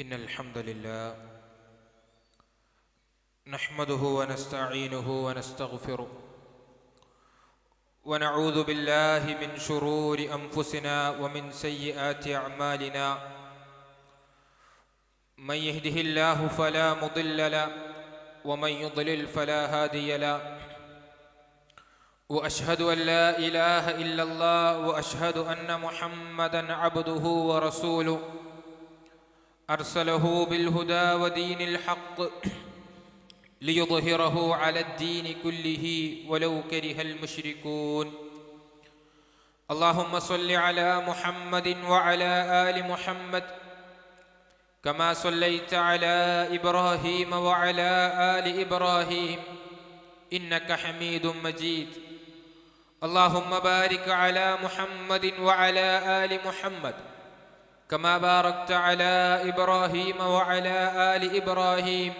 إن الحمد لله نحمده ونستعينه ونستغفره ونعوذ بالله من شرور أنفسنا ومن سيئات أعمالنا من يهده الله فلا مضل له ومن يضلل فلا هادي له وأشهد أن لا إله إلا الله وأشهد أن محمدًا عبده ورسوله أرسله بالهدى ودين الحق ليظهره على الدين كله ولو كره المشركون اللهم صل على محمد وعلى آل محمد كما صليت على إبراهيم وعلى آل إبراهيم إنك حميد مجيد اللهم بارك على محمد وعلى آل محمد كما باركت على إبراهيم وعلى آل إبراهيم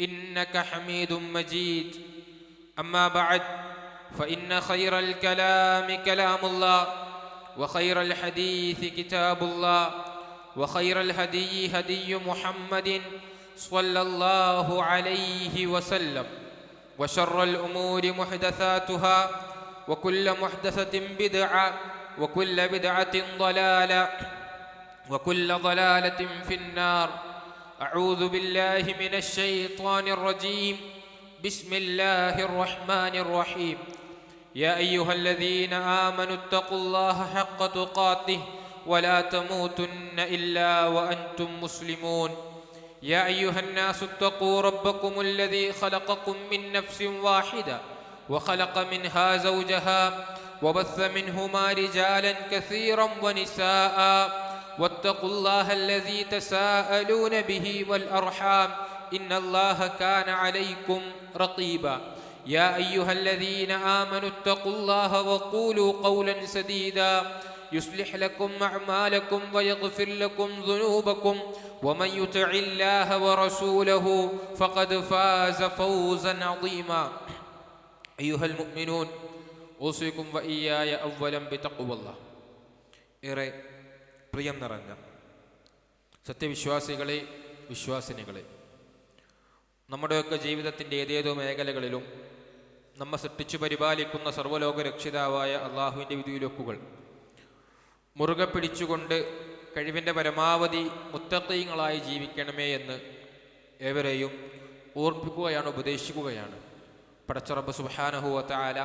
إنك حميد مجيد أما بعد فإن خير الكلام كلام الله وخير الحديث كتاب الله وخير الهدي هدي محمد صلى الله عليه وسلم وشر الأمور محدثاتها وكل محدثة بدعة وكل بدعة ضلالة وكل ضلالة في النار أعوذ بالله من الشيطان الرجيم بسم الله الرحمن الرحيم يا أيها الذين آمنوا اتقوا الله حق تقاته ولا تموتن إلا وأنتم مسلمون يا أيها الناس اتقوا ربكم الذي خلقكم من نفس واحدة وخلق منها زوجها وبث منهما رجالا كثيرا ونساء واتقوا الله الذي تساءلون به والأرحام إن الله كان عليكم رقيبا يا أيها الذين آمنوا اتقوا الله وقولوا قولا سديدا يصلح لكم أعمالكم ويغفر لكم ذنوبكم ومن يطع الله ورسوله فقد فاز فوزا عظيما أيها المؤمنون أوصيكم وإياي أولا بتقوى الله പ്രിയം നിറഞ്ഞ സത്യവിശ്വാസികളെ, വിശ്വാസിനികളെ, നമ്മുടെയൊക്കെ ജീവിതത്തിൻ്റെ ഏതേതോ മേഖലകളിലും നമ്മെ സൃഷ്ടിച്ചു പരിപാലിക്കുന്ന സർവ്വലോക രക്ഷിതാവായ അള്ളാഹുവിൻ്റെ വിധിവിലക്കുകൾ മുറുകെ പിടിച്ചുകൊണ്ട് കഴിവിൻ്റെ പരമാവധി മുത്തഖീങ്ങളായി ജീവിക്കണമേ എന്ന് ഏവരെയും ഓർമ്മിപ്പിക്കുകയാണ്, ഉപദേശിക്കുകയാണ്. പടച്ച റബ്ബ് സുബ്ഹാനഹു വ തആല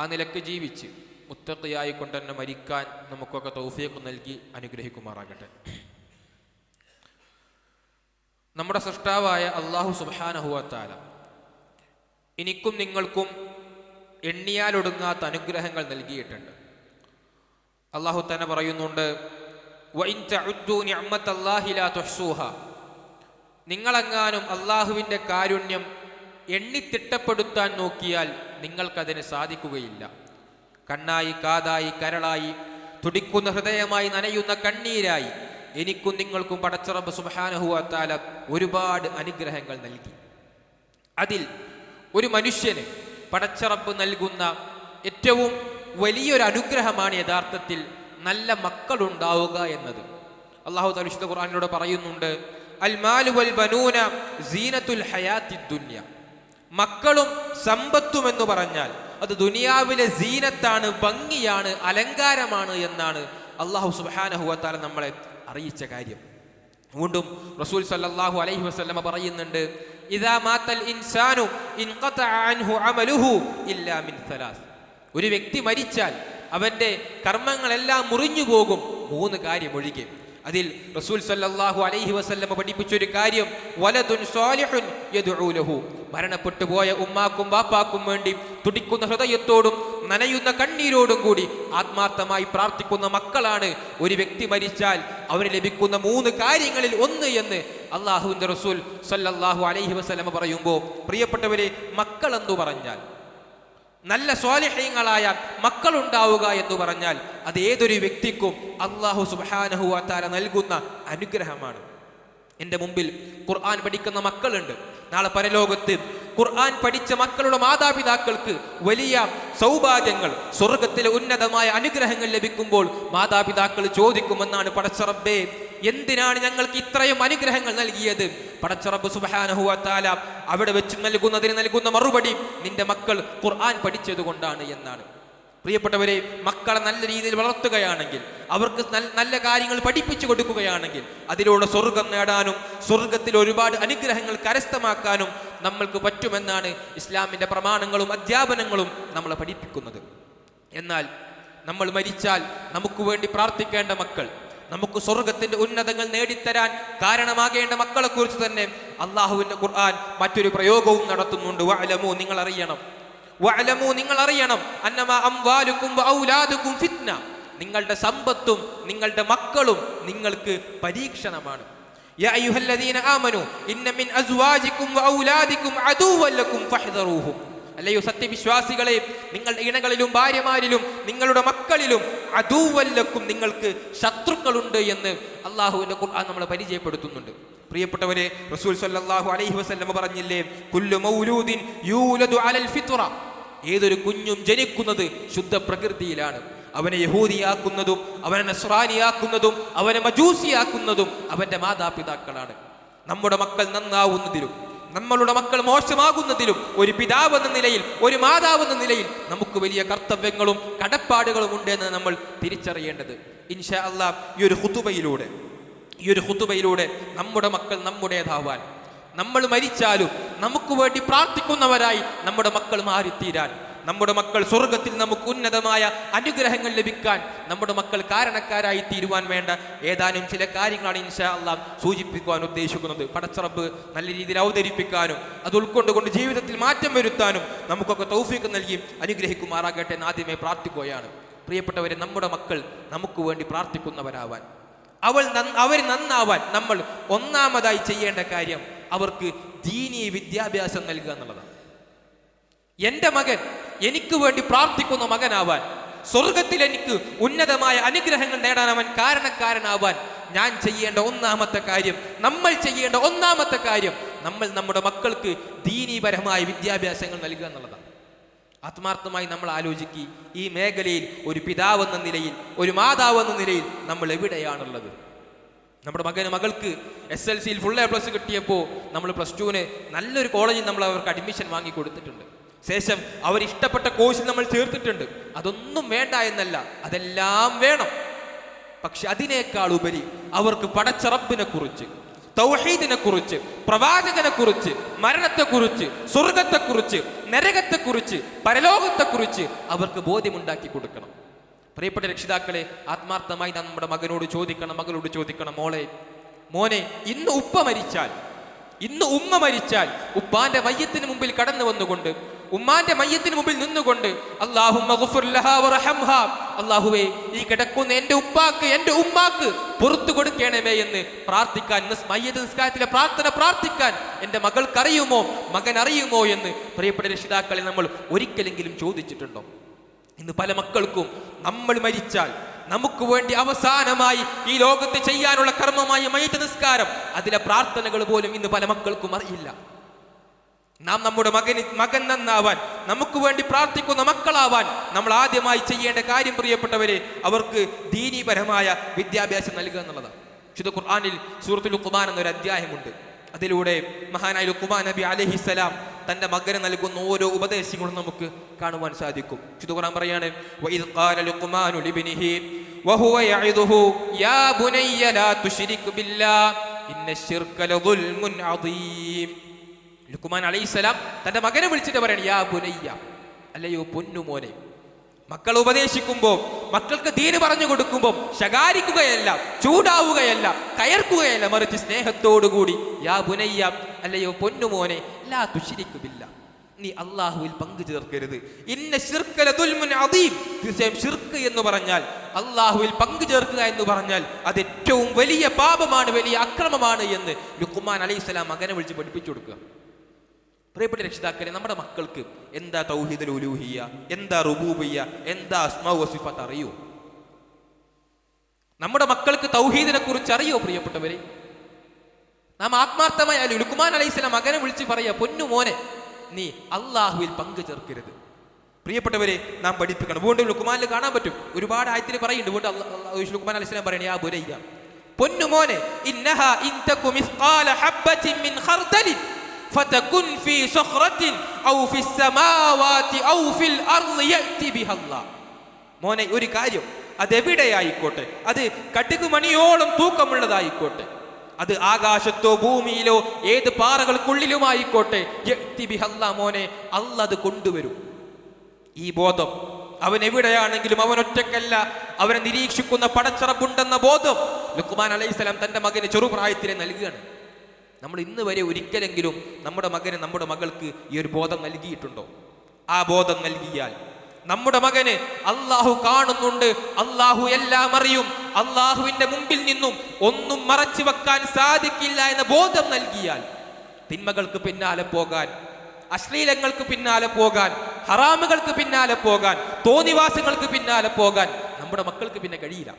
ആ നിലക്ക് ജീവിച്ച് മുത്തഖിയായിക്കൊണ്ട് തന്നെ മരിക്കാൻ നമുക്കൊക്കെ തൗഫീഖ് നൽകി അനുഗ്രഹിക്കുമാറാകട്ടെ. നമ്മുടെ സൃഷ്ടാവായ അല്ലാഹു സുബ്ഹാനഹു വ തആല എനിക്കും നിങ്ങൾക്കും എണ്ണിയാലൊടുങ്ങാത്ത അനുഗ്രഹങ്ങൾ നൽകിയിട്ടുണ്ട്. അല്ലാഹു തന്നെ പറയുന്നുണ്ട്, വഇൻ തഉദ്ദു നിഅമത്തല്ലാഹി ലാ തുഹ്സൂഹാ. നിങ്ങളെങ്ങാനും അല്ലാഹുവിൻ്റെ കാരുണ്യം എണ്ണിത്തിട്ടപ്പെടുത്താൻ നോക്കിയാൽ നിങ്ങൾക്കതിന് സാധിക്കുകയില്ല. കണ്ണായി, കാതായി, കരളായി, തുടിക്കുന്ന ഹൃദയമായി, നനയുന്ന കണ്ണീരായി എനിക്കും നിങ്ങൾക്കും പടച്ച റബ്ബ് സുബ്ഹാനഹു വ തആല ഒരുപാട് അനുഗ്രഹങ്ങൾ നൽകി. അതിൽ ഒരു മനുഷ്യന് പടച്ച റബ്ബ് നൽകുന്ന ഏറ്റവും വലിയൊരു അനുഗ്രഹമാണ് യഥാർത്ഥത്തിൽ നല്ല മക്കളുണ്ടാവുക എന്നത്. അല്ലാഹു തആല വിശുദ്ധ ഖുർആനിലൂടെ പറയുന്നുണ്ട്, അൽ മാലു വൽ ബനൂന സീനത്തുൽ ഹയാത്തിദ് ദുനിയ. മക്കളും സമ്പത്തും എന്ന് പറഞ്ഞാൽ അത് ദുനിയാവിലെ സീനത്താണ്, ഭംഗിയാണ്, അലങ്കാരമാണ് എന്നാണ് അല്ലാഹു സുബ്ഹാനഹു വ തആല നമ്മളെ അറിയിച്ച കാര്യം. വീണ്ടും റസൂൽ സല്ലല്ലാഹു അലൈഹി വസല്ലമ പറയുന്നുണ്ട്, ഇദാ മാതൽ ഇൻസാനു ഇൻഖതഅ അൻഹു അമലുഹു ഇല്ലാ മിൻ സലാസ്. ഒരു വ്യക്തി മരിച്ചാൽ അവന്റെ കർമ്മങ്ങളെല്ലാം മുറിഞ്ഞു പോകും, 3 കാര്യം ഒഴികെ. അതിൽ റസൂൽ സല്ലല്ലാഹു അലൈഹി വസല്ലമ പഠിപ്പിച്ചൊരു കാര്യം, വലദുൻ സ്വാലിഹുൻ യദ്ഉ ലഹു. മരണപ്പെട്ടു പോയ ഉമ്മാക്കും ബാപ്പാക്കും വേണ്ടി തുടിക്കുന്ന ഹൃദയത്തോടും നനയുന്ന കണ്ണീരോടും കൂടി ആത്മാർത്ഥമായി പ്രാർത്ഥിക്കുന്ന മക്കളാണ് ഒരു വ്യക്തി മരിച്ചാൽ അവന് ലഭിക്കുന്ന 3 കാര്യങ്ങളിൽ ഒന്ന് എന്ന് അല്ലാഹുവിൻ്റെ റസൂൽ സല്ലല്ലാഹു അലൈഹി വസല്ലമ പറയുമ്പോൾ, പ്രിയപ്പെട്ടവരെ, മക്കളെന്നു പറഞ്ഞാൽ, നല്ല സ്വാലിഹീങ്ങളായ മക്കളുണ്ടാവുക എന്ന് പറഞ്ഞാൽ അത് ഏതൊരു വ്യക്തിക്കും അല്ലാഹു സുബ്ഹാനഹു വ തആല നൽകുന്ന അനുഗ്രഹമാണ്. എൻ്റെ മുമ്പിൽ ഖുർആൻ പഠിക്കുന്ന മക്കളുണ്ട്. നാളെ പരലോകത്ത് ഖുർആൻ പഠിച്ച മക്കളുടെ മാതാപിതാക്കൾക്ക് വലിയ സൗഭാഗ്യങ്ങൾ, സ്വർഗത്തിലെ ഉന്നതമായ അനുഗ്രഹങ്ങൾ ലഭിക്കുമ്പോൾ മാതാപിതാക്കൾ ചോദിക്കുമെന്നാണ്, പടച്ച റബ്ബേ, എന്തിനാണ് ഞങ്ങൾക്ക് ഇത്രയും അനുഗ്രഹങ്ങൾ നൽകിയത്? പടച്ച റബ്ബ് സുബ്ഹാനഹു വ തആല അവിടെ വെച്ച് നൽകുന്ന മറുപടി നിന്റെ മക്കൾ ഖുർആൻ പഠിച്ചത് കൊണ്ടാണ് എന്നാണ്. പ്രിയപ്പെട്ടവരെ, മക്കളെ നല്ല രീതിയിൽ വളർത്തുകയാണെങ്കിൽ, അവർക്ക് നല്ല കാര്യങ്ങൾ പഠിപ്പിച്ചു കൊടുക്കുകയാണെങ്കിൽ, അതിലൂടെ സ്വർഗം നേടാനും സ്വർഗത്തിൽ ഒരുപാട് അനുഗ്രഹങ്ങൾ കരസ്ഥമാക്കാനും നമ്മൾക്ക് പറ്റുമെന്നാണ് ഇസ്ലാമിൻ്റെ പ്രമാണങ്ങളും അധ്യാപനങ്ങളും നമ്മളെ പഠിപ്പിക്കുന്നത്. എന്നാൽ നമ്മൾ മരിച്ചാൽ നമുക്ക് വേണ്ടി പ്രാർത്ഥിക്കേണ്ട മക്കൾ, നമുക്ക് സ്വർഗത്തിന്റെ ഉന്നതങ്ങൾ നേടിത്തരാൻ കാരണമാകേണ്ട മക്കളെ കുറിച്ച് തന്നെ അള്ളാഹുവിന്റെ ഖുർആൻ മറ്റൊരു പ്രയോഗവും നടത്തുന്നുണ്ട്. വഅലമു, നിങ്ങൾ അറിയണം അന്നമാ അംവാലുക്കും വഔലാദുക്കും ഫിത്ന, നിങ്ങളുടെ സമ്പത്തും നിങ്ങളുടെ മക്കളും നിങ്ങൾക്ക് പരീക്ഷണമാണ്. യാ അയ്യുഹല്ലദീന ആമനു ഇന്ന മിൻ അസ്വാജിക്കും വഔലാദിക്കും അദുവ്വൻ ലക്കും ഫഹ്ദറൂഹും, അല്ലയോ സത്യവിശ്വാസികളെ, നിങ്ങളുടെ ഇണകളിലും ഭാര്യമാരിലും നിങ്ങളുടെ മക്കളിലും അദുവ്വൻ ലക്കും, നിങ്ങൾക്ക് ശത്രുക്കളുണ്ട് എന്ന് അള്ളാഹുവിന്റെ ഖുർആൻ നമ്മളെ പരിചയപ്പെടുത്തുന്നുണ്ട്. പ്രിയപ്പെട്ടവരെ, റസൂൽ സല്ലല്ലാഹു അലൈഹി വസല്ലം പറഞ്ഞില്ലേ, കുല്ലു മൗലൂദിൻ യൂലദു അലൽ ഫിത്ര, ഏതൊരു കുഞ്ഞും ജനിക്കുന്നത് ശുദ്ധ പ്രകൃതിയിലാണ്. അവനെ യഹൂദിയാക്കുന്നതും അവനെ നസ്രാനിയാക്കുന്നതും അവനെ മജൂസിയാക്കുന്നതും അവന്റെ മാതാപിതാക്കളാണ്. നമ്മുടെ മക്കൾ നന്നാവുന്നതിലും നമ്മളുടെ മക്കൾ മോശമാകുന്നതിലും ഒരു പിതാവെന്ന നിലയിൽ, ഒരു മാതാവെന്ന നിലയിൽ നമുക്ക് വലിയ കർത്തവ്യങ്ങളും കടപ്പാടുകളും ഉണ്ടെന്ന് നമ്മൾ തിരിച്ചറിയേണ്ടത്. ഇൻഷാ അല്ലാഹ് ഈ ഒരു ഖുതുബയിലൂടെ നമ്മുടെ മക്കൾ നമ്മുടേതാവാൻ, നമ്മൾ മരിച്ചാലും നമുക്ക് വേണ്ടി പ്രാർത്ഥിക്കുന്നവരായി നമ്മുടെ മക്കൾ മാറിത്തീരാൻ, നമ്മുടെ മക്കൾ സ്വർഗത്തിൽ നമുക്ക് ഉന്നതമായ അനുഗ്രഹങ്ങൾ ലഭിക്കാൻ നമ്മുടെ മക്കൾ കാരണക്കാരായി തീരുവാൻ വേണ്ട ഏതാനും ചില കാര്യങ്ങളാണ് ഇൻഷാ അല്ലാഹ് സൂചിപ്പിക്കുവാൻ ഉദ്ദേശിക്കുന്നത്. പടച്ച റബ്ബ് നല്ല രീതിയിൽ അവതരിപ്പിക്കാനും അത് ഉൾക്കൊണ്ടുകൊണ്ട് ജീവിതത്തിൽ മാറ്റം വരുത്താനും നമുക്കൊക്കെ തൗഫീഖ് നൽകി അനുഗ്രഹിക്കുമാറാകട്ടെ എന്ന് ആദ്യമേ പ്രാർത്ഥിക്കുകയാണ്. പ്രിയപ്പെട്ടവരെ, നമ്മുടെ മക്കൾ നമുക്ക് വേണ്ടി പ്രാർത്ഥിക്കുന്നവരാവാൻ, അവർ നന്നാവാൻ നമ്മൾ ഒന്നാമതായി ചെയ്യേണ്ട കാര്യം അവർക്ക് ദീനീ വിദ്യാഭ്യാസം നൽകുക എന്നുള്ളതാണ്. എൻ്റെ മകൻ എനിക്ക് വേണ്ടി പ്രാർത്ഥിക്കുന്ന മകനാവാൻ, സ്വർഗത്തിൽ എനിക്ക് ഉന്നതമായ അനുഗ്രഹങ്ങൾ നേടാൻ അവൻ കാരണക്കാരനാവാൻ ഞാൻ ചെയ്യേണ്ട ഒന്നാമത്തെ കാര്യം, നമ്മൾ ചെയ്യേണ്ട ഒന്നാമത്തെ കാര്യം, നമ്മൾ നമ്മുടെ മക്കൾക്ക് ദീനീപരമായ വിദ്യാഭ്യാസങ്ങൾ നൽകുക എന്നുള്ളതാണ്. ആത്മാർത്ഥമായി നമ്മൾ ആലോചിക്കുക, ഈ മേഖലയിൽ ഒരു പിതാവെന്ന നിലയിൽ, ഒരു മാതാവെന്ന നിലയിൽ നമ്മൾ എവിടെയാണുള്ളത്? നമ്മുടെ മകൾക്ക് SLCയിൽ ഫുൾ A+ കിട്ടിയപ്പോൾ നമ്മൾ +2 നല്ലൊരു കോളേജിൽ നമ്മൾ അവർക്ക് അഡ്മിഷൻ വാങ്ങി കൊടുത്തിട്ടുണ്ട്. ശേഷം അവർ ഇഷ്ടപ്പെട്ട കോഴ്സിൽ നമ്മൾ ചേർത്തിട്ടുണ്ട്. അതൊന്നും വേണ്ട എന്നല്ല, അതെല്ലാം വേണം. പക്ഷെ അതിനേക്കാൾ ഉപരി അവർക്ക് പടച്ച റബ്ബിനെ കുറിച്ച്, തൗഹീദിനെ കുറിച്ച്, പ്രവാചകനെ കുറിച്ച്, മരണത്തെക്കുറിച്ച്, സ്വർഗത്തെക്കുറിച്ച്, നരകത്തെക്കുറിച്ച്, പരലോകത്തെക്കുറിച്ച് അവർക്ക് ബോധ്യമുണ്ടാക്കി കൊടുക്കണം. പ്രിയപ്പെട്ട രക്ഷിതാക്കളെ, ആത്മാർത്ഥമായി നമ്മുടെ മകളോട് ചോദിക്കണം, മോനെ, ഇന്ന് ഉമ്മ മരിച്ചാൽ ഉപ്പാന്റെ മയ്യത്തിന് മുമ്പിൽ കടന്നു വന്നുകൊണ്ട്, ഉമ്മാന്റെ മയ്യത്തിന് മുമ്പിൽ നിന്നുകൊണ്ട് അല്ലാഹുവേ, ഈ കിടക്കുന്ന എൻ്റെ ഉപ്പാക്ക്, എൻ്റെ ഉമ്മാക്ക് പുറത്തു കൊടുക്കണമേ എന്ന് പ്രാർത്ഥിക്കാൻ, മയ്യത്ത് നിസ്കാരത്തിലെ പ്രാർത്ഥന പ്രാർത്ഥിക്കാൻ എൻ്റെ മകൾക്കറിയുമോ, മകൻ അറിയുമോ എന്ന് പ്രിയപ്പെട്ട രക്ഷിതാക്കളെ നമ്മൾ ഒരിക്കലെങ്കിലും ചോദിച്ചിട്ടുണ്ടോ? ഇന്ന് പല മക്കൾക്കും നമ്മൾ മരിച്ചാൽ നമുക്ക് വേണ്ടി അവസാനമായി ഈ ലോകത്ത് ചെയ്യാനുള്ള കർമ്മമായ മയ്യത്ത് നിസ്കാരം, അതിലെ പ്രാർത്ഥനകൾ പോലും ഇന്ന് പല മക്കൾക്കും അറിയില്ല. നാം നമ്മുടെ മകൻ നന്നാവാൻ, നമുക്ക് വേണ്ടി പ്രാർത്ഥിക്കുന്ന മക്കളാവാൻ നമ്മൾ ആദ്യമായി ചെയ്യേണ്ട കാര്യം, പ്രിയപ്പെട്ടവരെ, അവർക്ക് ദീനീപരമായ വിദ്യാഭ്യാസം നൽകുക എന്നുള്ളതാണ്. വിശുദ്ധ ഖുർആനിൽ സൂറത്തുൽ ലുഖ്മാൻ എന്നൊരു അധ്യായമുണ്ട്. അതിലൂടെ മഹാനായ ലുഖ്മാൻ നബി അലൈഹിസ്സലാം തന്റെ മകന് നൽകുന്ന ഓരോ ഉപദേശങ്ങളും നമുക്ക് കാണുവാൻ സാധിക്കും. വിശുദ്ധ ഖുർആൻ പറയാണ്, വഇദ് ഖാല ലുഖ്മാനു ലിബ്നിഹി വഹുവ യഇദുഹു യാ ബുനയ്യ ലാ തുശ്രിക് ബില്ലാഹ് ഇന്നശ്ശിർക ലദുൽമുൻ അദീം. ലുഖ്മാൻ അലൈഹിസ്സലാം തന്റെ മകനെ വിളിച്ചിട്ട് പറയാണ്, യാ ബുനയ്യ, അല്ലയോ പൊന്നുമോനെ. മക്കൾ ഉപദേശിക്കുമ്പോൾ, മക്കൾക്ക് ദീന് പറഞ്ഞു കൊടുക്കുമ്പോൾ ശകാരിക്കുകയല്ല, ചൂടാവുകയല്ല, കയർക്കുകയല്ല, മറിച്ച് സ്നേഹത്തോടുകൂടി യാ ബുനയ്യ, അല്ലയോ പൊന്നുമോനെ, ലാ തുശ്രിക് ബില്ലാഹ്, നീ അല്ലാഹുവിൽ പങ്കു ചേർക്കരുത്. ഇന്ന ശിർക ലദുൽമുൻ അദീം, തീർച്ചയായും ശിർക്ക് എന്ന് പറഞ്ഞാൽ, അല്ലാഹുവിൽ പങ്കു ചേർക്കുക എന്ന് പറഞ്ഞാൽ അത് ഏറ്റവും വലിയ പാപമാണ്, വലിയ അക്രമമാണ് എന്ന് ലുഖ്മാൻ അലൈഹിസ്സലാം മകനെ വിളിച്ച് പഠിപ്പിച്ചു കൊടുക്കുക. പ്രിയപ്പെട്ട രക്ഷിതാക്കളെ, നമ്മുടെ മക്കൾക്ക് എന്താ തൗഹീദുൽ ഉലൂഹിയ്യ, എന്താ റുബൂബിയ്യ, എന്താ അസ്മാഉ വസിഫത്ത് അറിയോ? നമ്മുടെ മക്കൾക്ക് തൗഹീദിനെ കുറിച്ച് അറിയോ? പ്രിയപ്പെട്ടവരെ, നാം ആത്മാർത്ഥമായ ലുഖ്മാൻ അലൈഹിസ്സലാം മകനെ വിളിച്ച് പറയാ, പൊന്നു മോനെ, നീ അല്ലാഹുവിൽ പങ്കു ചേർക്കരുത്. പ്രിയപ്പെട്ടവരെ, നാം പഠിപ്പിക്കണം. വീണ്ടും ലുഖ്മാനിൽ കാണാൻ പറ്റും, ഒരുപാട് ആയത്തിൽ പറയുന്നുണ്ട്. വീണ്ടും ലുഖ്മാൻ അലൈഹിസ്സലാം പറയണേ, യാ ബുനയ്യ, പൊന്നുമോനെ, ഇന്നഹാ ഇൻ തകു മിസ്ഖാല ഹബ്ബത്തിൻ മിൻ ഖർദലിൻ ഫതകുൻ ഫീ സഖറത്തിൻ ഔ ഫിസ് സമാവാതി ഔ ഫിൽ അർളി യഅതി ബിഹല്ലാഹ്. മോനെ, ഒരു കാര്യം അതെവിടെയായിക്കോട്ടെ, അത് കടുകുമണിയോളം തൂക്കമുള്ളതായിക്കോട്ടെ, അത് ആകാശത്തോ ഭൂമിയിലോ ഏത് പാറകൾക്കുള്ളിലുമായിക്കോട്ടെ, യഅതി ബിഹല്ലാഹ്, മോനെ, അല്ലാഹ് അത് കൊണ്ടുവരും. ഈ ബോധം അവൻ എവിടെയാണെങ്കിലും അവൻ ഒറ്റക്കല്ല, അവനെ നിരീക്ഷിക്കുന്ന പടച്ചറപ്പുണ്ടെന്ന ബോധം ലുഖ്മാൻ അലൈഹിസ്സലാം തന്റെ മകന് ചെറുപ്രായത്തിലെ നൽകുകയാണ്. നമ്മൾ ഇന്ന് വരെ ഒരിക്കലെങ്കിലും നമ്മുടെ മകന്, നമ്മുടെ മകൾക്ക് ഈ ഒരു ബോധം നൽകിയിട്ടുണ്ടോ? ആ ബോധം നൽകിയാൽ നമ്മുടെ മകന് അള്ളാഹു കാണുന്നുണ്ട്, അള്ളാഹു എല്ലാം അറിയും, അള്ളാഹുവിന്റെ മുമ്പിൽ നിന്നും ഒന്നും മറച്ചു വെക്കാൻ സാധിക്കില്ല എന്ന ബോധം നൽകിയാൽ തിന്മകൾക്ക് പിന്നാലെ പോകാൻ, അശ്ലീലങ്ങൾക്ക് പിന്നാലെ പോകാൻ, ഹറാമുകൾക്ക് പിന്നാലെ പോകാൻ, തോന്നിവാസങ്ങൾക്ക് പിന്നാലെ പോകാൻ നമ്മുടെ മക്കൾക്ക് പിന്നെ കഴിയില്ല.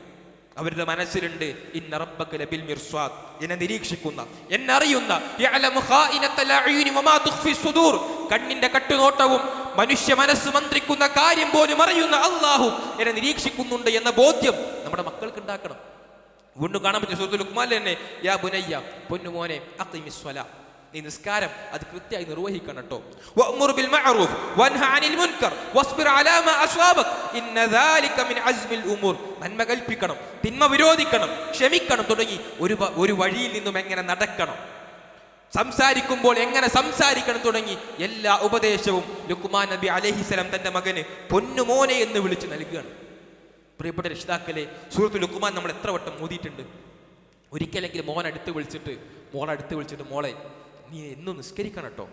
അവരുടെ മനസ്സിലുണ്ട് ഇന്ന റബ്ബക ലബിൽ മിർസാദ്, എന്നെ നിരീക്ഷിക്കുന്ന, എന്നെ അറിയുന്ന, യഅലമു ഖായിനത്തൽ അയൂനി വമാ തുഖ്ഫി സുദൂർ, കണ്ണിന്റെ കട്ടുനോട്ടവും മനുഷ്യ മനസ്സ് മന്ത്രിക്കുന്ന കാര്യം പോലും അറിയുന്ന അല്ലാഹു എന്നെ നിരീക്ഷിക്കുന്നുണ്ട് എന്ന ബോധ്യം നമ്മുടെ മക്കൾക്ക് ഉണ്ടാക്കണം. വീണ്ടും കാണാൻ പറ്റിയ സൂറത്തുൽ ലുഖ്മാനിൽ തന്നെ യാ ബുനയ്യ, പൊന്നുമോനെ, അഖീമിസ് സ്വലാ, നീ നിസ്കാരം അത് കൃത്യമായി നിർവഹിക്കണം കേട്ടോ. വഅ്മുർ ബിൽ മഅറൂഫ് വൻഹ അനിൽ മുൻകർ വസ്ബിർ അലാ മാ അസ്വാബക ഇന്ന ദാലിക മിൻ അസ്മിൽ ഉമൂർ. നന്മ കൽപ്പിക്കണം, തിന്മ വിരോധിക്കണം, ക്ഷമിക്കണം തുടങ്ങി ഒരു വഴിയിൽ നിന്നും എങ്ങനെ നടക്കണം, സംസാരിക്കുമ്പോൾ എങ്ങനെ സംസാരിക്കണം തുടങ്ങി എല്ലാ ഉപദേശവും ലുഖ്മാൻ നബി അലൈഹിസ്സലാം തന്റെ മകന് പൊന്നുമോനെ എന്ന് വിളിച്ച് നൽകുകയാണ്. പ്രിയപ്പെട്ട രക്ഷിതാക്കളെ, സൂറത്തുൽ ലുഖ്മാൻ നമ്മൾ എത്ര വട്ടം മോദിയിട്ടുണ്ട്. ഒരിക്കലെങ്കിലും മോളെ അടുത്ത് വിളിച്ചിട്ട് മോളെ, നീ എന്നും നിസ്കരിക്കണം കേട്ടോ,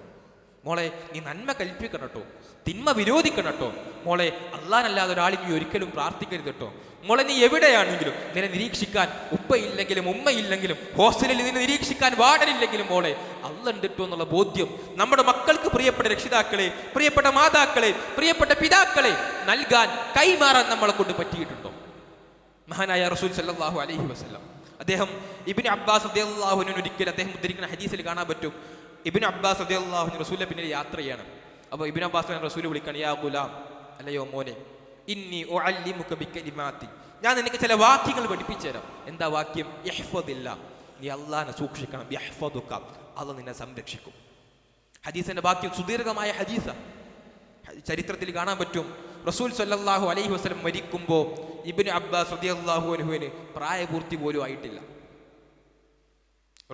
മോളെ നീ നന്മ കൽപ്പിക്കണം കേട്ടോ, തിന്മ വിരോധിക്കണം കേട്ടോ, മോളെ അല്ലാഹനല്ലാതെ ഒരാളിക്ക് ഒരിക്കലും പ്രാർത്ഥിക്കരുത് കേട്ടോ, മോളെ നീ എവിടെയാണെങ്കിലും നിന്നെ നിരീക്ഷിക്കാൻ ഉപ്പയില്ലെങ്കിലും ഉമ്മയില്ലെങ്കിലും ഹോസ്റ്റലിൽ നിന്നെ നിരീക്ഷിക്കാൻ വാർഡനില്ലെങ്കിലും മോളെ അല്ലാഹ് ഉണ്ട് കേട്ടോ എന്നുള്ള ബോധ്യം നമ്മുടെ മക്കൾക്ക്, പ്രിയപ്പെട്ട രക്ഷിതാക്കളെ, പ്രിയപ്പെട്ട മാതാക്കളെ, പ്രിയപ്പെട്ട പിതാക്കളെ നൽകാൻ, കൈമാറാൻ നമ്മളെ കൊണ്ട് പറ്റിയിട്ടുണ്ടോ? മഹാനായ റസൂൽ സല്ലല്ലാഹു അലൈഹി വസല്ലം അദ്ദേഹം ഇബ്നു അബ്ബാസ് റളിയല്ലാഹു അൻഹു ഒരിക്കൽ അദ്ദേഹം ഉദ്ധരിക്കുന്ന ഹദീസിൽ കാണാൻ പറ്റും, ഇബ്നു അബ്ബാസ് റളിയല്ലാഹു അൻഹു റസൂലിന്റെ പിന്നിൽ യാത്രയാണ്. അപ്പോൾ ഇബ്നു അബ്ബാസ് റസൂൽ വിളിക്കാൻ, യാ ഗുലാം, അല്ലയോ മോനെ, ഇന്നി ഉഅല്ലിമുക ബികലിമാതി, ഞാൻ നിനക്ക് ചില വാക്യങ്ങൾ പഠിപ്പിച്ചു തരാം. എന്താ വാക്യം? യഹ്ഫദില്ല, നീ അല്ലാഹനെ സൂക്ഷിക്കണം, യഹ്ഫദുക, അല്ലാഹ് നിന്നെ സംരക്ഷിക്കും. ഹദീസിന്റെ വാക്യം സുദീർഘമായ ഹദീസ. ചരിത്രത്തിൽ കാണാൻ പറ്റും, റസൂൽ സല്ലല്ലാഹു അലൈഹി വസല്ലം മരിക്കുമ്പോൾ ഇബ്നു അബ്ബാസ് റളിയല്ലാഹു അൻഹുവിന് പ്രായപൂർത്തി പോലും ആയിട്ടില്ല.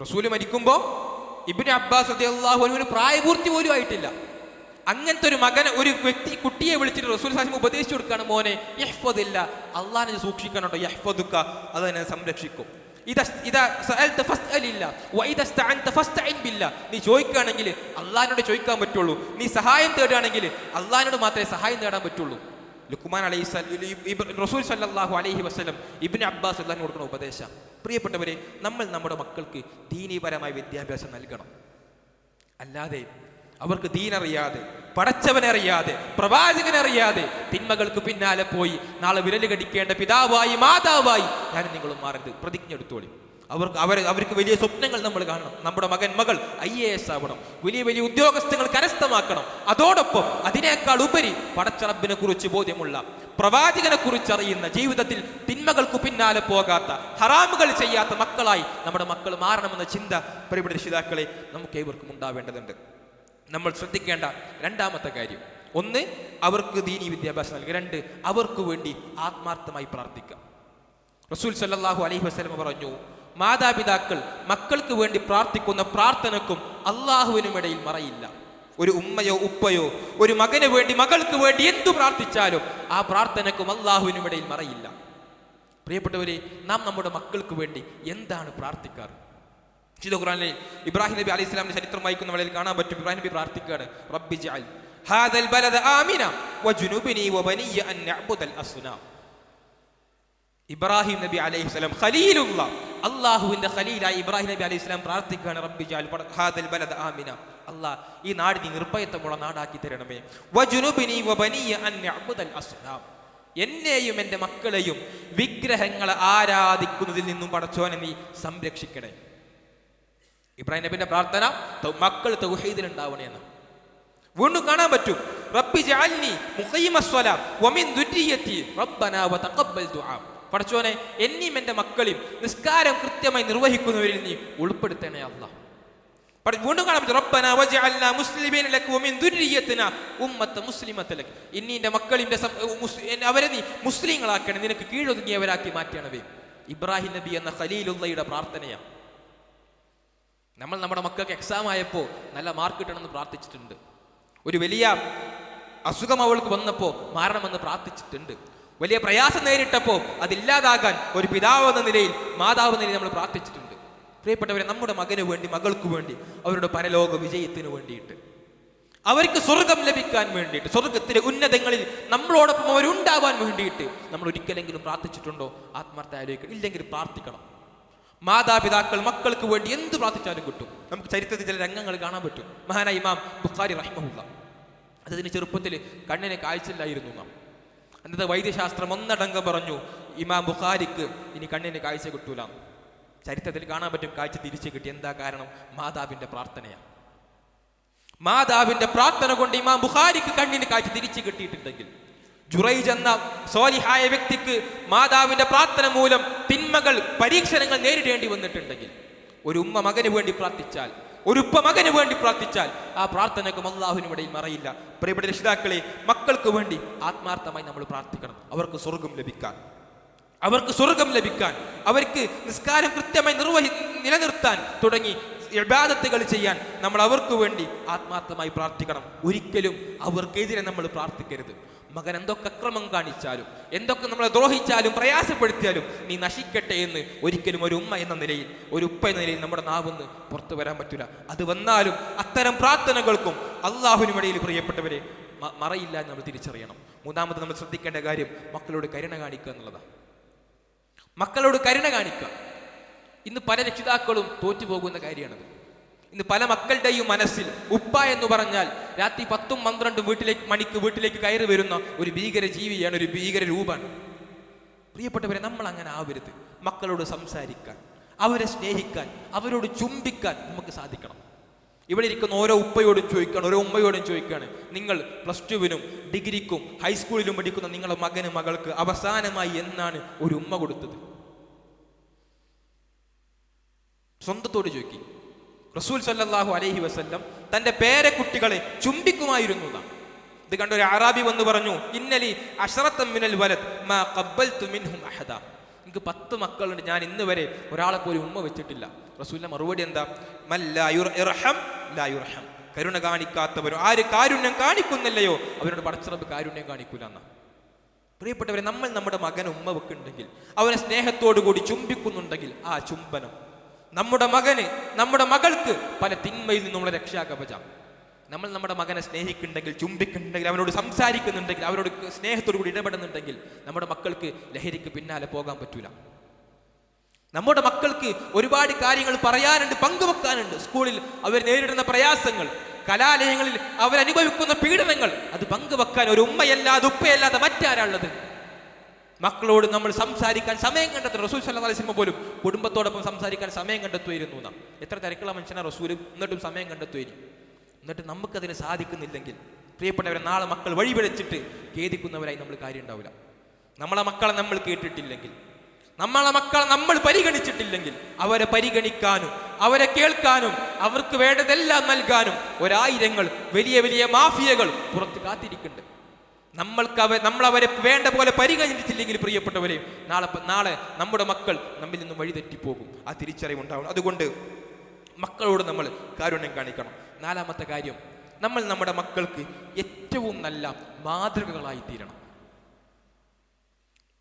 റസൂൽ മരിക്കുമ്പോൾ ഇബ്നു അബ്ബാസ് റളിയല്ലാഹു അൻഹുവിന് പ്രായപൂർത്തി പോലും ആയിട്ടില്ല. അങ്ങനത്തെ ഒരു മകനെ, ഒരു കുട്ടിയെ വിളിച്ചിട്ട് റസൂൽ സല്ലല്ലാഹു അലൈഹി വസല്ലം ഉപദേശിച്ചു കൊടുക്കുകയാണ്, മോനെ യഹ്ഫദില്ല, അല്ലാഹനെ സൂക്ഷിക്കണം കേട്ടോ, യഹ്ഫദുക, അത് എന്നെ സംരക്ഷിക്കും. നീ ചോദിക്കുകയാണെങ്കിൽ അള്ളാഹിനോട് ചോദിക്കാൻ പറ്റുള്ളൂ, നീ സഹായം തേടുകയാണെങ്കിൽ അള്ളാഹിനോട് മാത്രമേ സഹായം നേടാൻ പറ്റുള്ളൂ. ലുഖ്മാൻ റസൂൽ സല്ലല്ലാഹു അലൈഹി വസല്ലം ഇബ്നു അബ്ബാസ് അള്ളാഹിന് കൊടുക്കുന്ന ഉപദേശം. പ്രിയപ്പെട്ടവരെ, നമ്മൾ നമ്മുടെ മക്കൾക്ക് ദീനീപരമായ വിദ്യാഭ്യാസം നൽകണം. അല്ലാതെ അവർക്ക് ദീനറിയാതെ, പടച്ചവനറിയാതെ, പ്രവാചകനറിയാതെ തിന്മകൾക്ക് പിന്നാലെ പോയി നാളെ വിരല് കടിക്കേണ്ട പിതാവായി, മാതാവായി ഞാൻ നിങ്ങളും മാറരുത്. പ്രതിജ്ഞ എടുത്തോളി. അവർക്ക് വലിയ സ്വപ്നങ്ങൾ നമ്മൾ കാണണം. നമ്മുടെ മകൾ IAS ആവണം, വലിയ വലിയ ഉദ്യോഗസ്ഥങ്ങൾ കരസ്ഥമാക്കണം. അതോടൊപ്പം അതിനേക്കാൾ ഉപരി പടച്ചറബിനെ കുറിച്ച് ബോധ്യമുള്ള, പ്രവാചകനെ കുറിച്ച് അറിയുന്ന, ജീവിതത്തിൽ തിന്മകൾക്ക് പിന്നാലെ പോകാത്ത, ഹറാമുകൾ ചെയ്യാത്ത മക്കളായി നമ്മുടെ മക്കൾ മാറണമെന്ന ചിന്ത പ്രിയപ്പെട്ട രക്ഷിതാക്കളെ നമുക്ക് ഏവർക്കും ഉണ്ടാവേണ്ടതുണ്ട്. നമ്മൾ ശ്രദ്ധിക്കേണ്ട രണ്ടാമത്തെ കാര്യം, ഒന്ന് അവർക്ക് ദീനി വിദ്യാഭ്യാസം നൽകുക, രണ്ട് അവർക്ക് വേണ്ടി ആത്മാർത്ഥമായി പ്രാർത്ഥിക്കാം. റസൂൽ സല്ലല്ലാഹു അലൈഹി വസല്ലം പറഞ്ഞു, മാതാപിതാക്കൾ മക്കൾക്ക് വേണ്ടി പ്രാർത്ഥിക്കുന്ന പ്രാർത്ഥനക്കും അള്ളാഹുവിനും ഇടയിൽ മറയില്ല. ഒരു ഉമ്മയോ ഉപ്പയോ ഒരു മകന് വേണ്ടി, മകൾക്ക് വേണ്ടി എന്തു പ്രാർത്ഥിച്ചാലും ആ പ്രാർത്ഥനക്കും അള്ളാഹുവിനും ഇടയിൽ മറയില്ല. പ്രിയപ്പെട്ടവരെ, നാം നമ്മുടെ മക്കൾക്ക് വേണ്ടി എന്താണ് പ്രാർത്ഥിക്കാറ്? വിശുദ്ധ ഖുർആനിൽ ഇബ്രാഹിം നബി അലൈഹി സ്വലാമിന്റെ ചരിത്രം വായിക്കുന്ന വേളയിൽ കാണാൻ പറ്റും, ഇബ്രാഹിം നബി പ്രാർത്ഥിക്കുകയാണ്, റബ്ബി ജഅൽ ഹാദൽ ബലദ ആമിന വജുനുബനി വബനിയ അൻ നഅബുദൽ അസ്നാം. ഇബ്രാഹിം നബി അലൈഹി സ്വലാം ഖലീലുല്ലാ, അല്ലാഹുവിന്റെ ഖലീലായി ഇബ്രാഹിം നബി അലൈഹി സ്വലാം പ്രാർത്ഥിക്കുകയാണ്, റബ്ബി ജഅൽ ഹാദൽ ബലദ ആമിന, അല്ലാഹ് ഈ നാടിനെ നിർഭയത്വമുള്ള നാടാക്കി തരണമേ, വജുനുബനി വബനിയ അൻ നഅബുദൽ അസ്നാം, എന്നെയും എൻ്റെ മക്കളെയും വിഗ്രഹങ്ങളെ ആരാധിക്കുന്നതിൽ നിന്നും പടച്ചോനെ നീ സംരക്ഷിക്കണേ. ഇബ്രാഹിം നബിന്റെ പ്രാർത്ഥന മക്കൾ തൗഹീദിൽ ഉണ്ടാവണേ എന്ന്. വീണ്ടും കാണാൻ പറ്റും, റബ്ബി ജഅൽനി മുഖീമസ്സലാ വമിൻ ദുരിയത്തി റബ്ബനാ വതഖബ്ബൽ ദുആ, പടച്ചോനെ എന്നെയും എൻ്റെ മക്കളെയും നിസ്കാരം കൃത്യമായി നിർവഹിക്കുന്നവരിൽ നീ ഉൾപ്പെടുത്തണേ അല്ലാഹ്. വീണ്ടും കാണാൻ പറ്റും, റബ്ബനാ വജഅൽനാ മുസ്ലിമീന ലക വമിൻ ദുർരിയ്യതിനാ ഉമ്മത്തൻ മുസ്ലിമത്തൻ ലക. ഇന്നീന്റെ മക്കളിന്റെ അവരെ നീ മുസ്ലിങ്ങളാക്കണം, നിനക്ക് കീഴൊതുങ്ങിയവരാക്കി മാറ്റണമേ. ഇബ്രാഹിം നബി എന്ന ഖലീലുള്ളയുടെ പ്രാർത്ഥനയാണ്. നമ്മൾ നമ്മുടെ മക്കൾക്ക് എക്സാം ആയപ്പോൾ നല്ല മാർക്ക് കിട്ടണമെന്ന് പ്രാർത്ഥിച്ചിട്ടുണ്ട്. ഒരു വലിയ അസുഖം അവൾക്ക് വന്നപ്പോൾ മാറണമെന്ന് പ്രാർത്ഥിച്ചിട്ടുണ്ട്. വലിയ പ്രയാസം നേരിട്ടപ്പോൾ അതില്ലാതാകാൻ ഒരു പിതാവ് എന്ന നിലയിൽ, മാതാവ് എന്ന നിലയിൽ നമ്മൾ പ്രാർത്ഥിച്ചിട്ടുണ്ട്. പ്രിയപ്പെട്ടവരെ, നമ്മുടെ മകന് വേണ്ടി, മകൾക്ക് വേണ്ടി, അവരുടെ പരലോക വിജയത്തിന് വേണ്ടിയിട്ട്, അവർക്ക് സ്വർഗം ലഭിക്കാൻ വേണ്ടിയിട്ട്, സ്വർഗത്തിലെ ഉന്നതങ്ങളിൽ നമ്മളോടൊപ്പം അവരുണ്ടാവാൻ വേണ്ടിയിട്ട് നമ്മൾ ഒരിക്കലെങ്കിലും പ്രാർത്ഥിച്ചിട്ടുണ്ടോ? ആത്മാർത്ഥ ആലോചിക്കണം. ഇല്ലെങ്കിൽ പ്രാർത്ഥിക്കണം. മാതാപിതാക്കൾ മക്കൾക്ക് വേണ്ടി എന്ത് പ്രാർത്ഥിച്ചാലും കിട്ടും. നമുക്ക് ചരിത്രത്തിൽ ചില രംഗങ്ങൾ കാണാൻ പറ്റും. മഹാനായ ഇമാം ബുഖാരി റഹിമഹുല്ലാ, അദ്ദേഹത്തിന്റെ ചെറുപ്പത്തിൽ കണ്ണിന് കാഴ്ചയില്ലായിരുന്നു നാം. അന്നത്തെ വൈദ്യശാസ്ത്രം ഒന്നടങ്കം പറഞ്ഞു, ഇമാം ബുഖാരിക്ക് ഇനി കണ്ണിന് കാഴ്ച കിട്ടൂല. ചരിത്രത്തിൽ കാണാൻ പറ്റും കാഴ്ച തിരിച്ചു കിട്ടി. എന്താ കാരണം? മാതാവിന്റെ പ്രാർത്ഥനയാണ്. മാതാവിന്റെ പ്രാർത്ഥന കൊണ്ട് ഇമാം ബുഖാരിക്ക് കണ്ണിന് കാഴ്ച തിരിച്ചു കിട്ടിയിട്ടുണ്ടെങ്കിൽ, ജുറൈജ് എന്ന സ്വാലിഹായ വ്യക്തിക്ക് മാതാവിന്റെ പ്രാർത്ഥന മൂലം തിന്മകൾ, പരീക്ഷണങ്ങൾ നേരിടേണ്ടി വന്നിട്ടുണ്ടെങ്കിൽ, ഒരു ഉമ്മ മകന് വേണ്ടി പ്രാർത്ഥിച്ചാൽ, ഒരു ഉപ്പ മകന് വേണ്ടി പ്രാർത്ഥിച്ചാൽ ആ പ്രാർത്ഥനയ്ക്കും അല്ലാഹുവിനിടയിൽ മറയില്ല. പ്രിയപ്പെട്ട രക്ഷിതാക്കളെ, മക്കൾക്ക് വേണ്ടി ആത്മാർത്ഥമായി നമ്മൾ പ്രാർത്ഥിക്കണം. അവർക്ക് സ്വർഗം ലഭിക്കാൻ, അവർക്ക് സ്വർഗം ലഭിക്കാൻ, അവർക്ക് നിസ്കാരം കൃത്യമായി നിലനിർത്താൻ തുടങ്ങി ഇബാദത്തുകൾ ചെയ്യാൻ നമ്മൾ അവർക്ക് വേണ്ടി ആത്മാർത്ഥമായി പ്രാർത്ഥിക്കണം. ഒരിക്കലും അവർക്കെതിരെ നമ്മൾ പ്രാർത്ഥിക്കരുത്. മകൻ എന്തൊക്കെ അക്രമം കാണിച്ചാലും, എന്തൊക്കെ നമ്മളെ ദ്രോഹിച്ചാലും, പ്രയാസപ്പെടുത്തിയാലും നീ നശിക്കട്ടെ എന്ന് ഒരിക്കലും ഒരു ഉമ്മ എന്ന നിലയിൽ, ഒരു ഉപ്പ എന്ന നിലയിൽ നമ്മുടെ നാവെന്ന് പുറത്തു വരാൻ പറ്റില്ല. അത് വന്നാലും അത്തരം പ്രാർത്ഥനകൾക്കും അള്ളാഹുവിനുമിടയിൽ പ്രിയപ്പെട്ടവരെ മറയില്ല എന്ന് നമ്മൾ തിരിച്ചറിയണം. മൂന്നാമത് നമ്മൾ ശ്രദ്ധിക്കേണ്ട കാര്യം മക്കളോട് കരുണ കാണിക്കുക എന്നുള്ളതാണ്. മക്കളോട് കരുണ കാണിക്കുക. ഇന്ന് പല രക്ഷിതാക്കളും തോറ്റുപോകുന്ന കാര്യമാണത്. ഇന്ന് പല മക്കളുടെയും മനസ്സിൽ ഉപ്പ എന്ന് പറഞ്ഞാൽ രാത്രി 10-12 മണിക്ക് വീട്ടിലേക്ക് കയറി വരുന്ന ഒരു ഭീകര ജീവിയാണ്, ഒരു ഭീകര രൂപമാണ്. പ്രിയപ്പെട്ടവരെ, നമ്മൾ അങ്ങനെ ആവരുത്. മക്കളോട് സംസാരിക്കാൻ, അവരെ സ്നേഹിക്കാൻ, അവരോട് ചുംബിക്കാൻ നമുക്ക് സാധിക്കണം. ഇവിടെ ഇരിക്കുന്ന ഓരോ ഉപ്പയോടും ചോദിക്കുകയാണ്, ഓരോ ഉമ്മയോടും ചോദിക്കുകയാണ്, നിങ്ങൾ +2-നും ഡിഗ്രിക്കും ഹൈസ്കൂളിലും പഠിക്കുന്ന നിങ്ങളുടെ മകന്, മകൾക്ക് അവസാനമായി എന്നാണ് ഒരു ഉമ്മ കൊടുത്തത്? സ്വന്തത്തോട് ചോദിക്കും. റസൂൽ സല്ലല്ലാഹു അലൈഹി വസല്ലം തന്റെ പേരക്കുട്ടികളെ ചുംബിക്കുമായിരുന്നു. ഇത് കണ്ട ഒരു അറാബി വന്ന് പറഞ്ഞു, ഇന്നലി അശ്റത്തൻ മിനൽ വലദ് മാ ഖബ്ബൽതു മിൻഹും അഹദ. എനിക്ക് 10 മക്കളുണ്ട്, ഞാൻ ഇന്ന് വരെ ഒരാളെ പോലും ഉമ്മ വെച്ചിട്ടില്ല. റസൂലിന്റെ മറുപടി എന്താ? മൻ ലാ യുർഹം ലാ യുർഹം. കരുണ കാണിക്കാത്തവരോ, ആര് കാരുണ്യം കാണിക്കുന്നില്ലയോ അവരോട് പടച്ചറബ് കാരുണ്യം കാണിക്കൂല എന്നാ. പ്രിയപ്പെട്ടവരെ, നമ്മൾ നമ്മുടെ മകന് ഉമ്മ വെക്കുന്നുണ്ടെങ്കിൽ, അവനെ സ്നേഹത്തോടു കൂടി ചുംബിക്കുന്നുണ്ടെങ്കിൽ, ആ ചുംബനം നമ്മുടെ മകന്, നമ്മുടെ മകൾക്ക് പല തിന്മയിൽ നിന്നുള്ള രക്ഷാകവചം. നമ്മൾ നമ്മുടെ മകനെ സ്നേഹിക്കുന്നുണ്ടെങ്കിൽ, ചുംബിക്കുന്നുണ്ടെങ്കിൽ, അവനോട് സംസാരിക്കുന്നുണ്ടെങ്കിൽ, അവരോട് സ്നേഹത്തോടു കൂടി ഇടപെടുന്നുണ്ടെങ്കിൽ നമ്മുടെ മക്കൾക്ക് ലഹരിക്ക് പിന്നാലെ പോകാൻ പറ്റൂല. നമ്മുടെ മക്കൾക്ക് ഒരുപാട് കാര്യങ്ങൾ പറയാനുണ്ട്, പങ്കുവെക്കാനുണ്ട്. സ്കൂളിൽ അവർ നേരിടുന്ന പ്രയാസങ്ങൾ, കലാലയങ്ങളിൽ അവരനുഭവിക്കുന്ന പീഡനങ്ങൾ, അത് പങ്കുവെക്കാൻ ഒരു ഉമ്മയല്ലാതെ, ഉപ്പയല്ലാതെ മറ്റാരാളുള്ളത്? മക്കളോട് നമ്മൾ സംസാരിക്കാൻ സമയം കണ്ടെത്തും. റസൂൽ സല്ലല്ലാഹു അലൈഹി വസല്ലം പോലും കുടുംബത്തോടൊപ്പം സംസാരിക്കാൻ സമയം കണ്ടെത്തുമായിരുന്നു നാം. എത്ര തിരക്കുള്ള മനുഷ്യനാണ് റസൂൽ, എന്നിട്ടും സമയം കണ്ടെത്തുമായിരുന്നു. എന്നിട്ട് നമുക്കതിന് സാധിക്കുന്നില്ലെങ്കിൽ പ്രിയപ്പെട്ടവരെ, നാളെ മക്കൾ വഴിപിഴച്ചിട്ട് ഖേദിക്കുന്നവരായി നമ്മൾ കാര്യം ഉണ്ടാവില്ല. നമ്മളെ മക്കളെ നമ്മൾ കേട്ടിട്ടില്ലെങ്കിൽ, നമ്മളെ മക്കളെ നമ്മൾ പരിഗണിച്ചിട്ടില്ലെങ്കിൽ, അവരെ പരിഗണിക്കാനും അവരെ കേൾക്കാനും അവർക്ക് വേണ്ടതെല്ലാം നൽകാനും 1000 വലിയ വലിയ മാഫിയകൾ പുറത്ത് കാത്തിരിക്കുന്നുണ്ട്. നമ്മളവരെ വേണ്ട പോലെ പരിഗണിച്ചില്ലെങ്കിൽ പ്രിയപ്പെട്ടവരെ, നാളെ നമ്മുടെ മക്കൾ നമ്മിൽ നിന്നും വഴിതെറ്റിപ്പോകും. ആ തിരിച്ചറിവുണ്ടാവണം. അതുകൊണ്ട് മക്കളോട് നമ്മൾ കാരുണ്യം കാണിക്കണം. 4ാമത്തെ കാര്യം, നമ്മൾ നമ്മുടെ മക്കൾക്ക് ഏറ്റവും നല്ല മാതൃകകളായി തീരണം.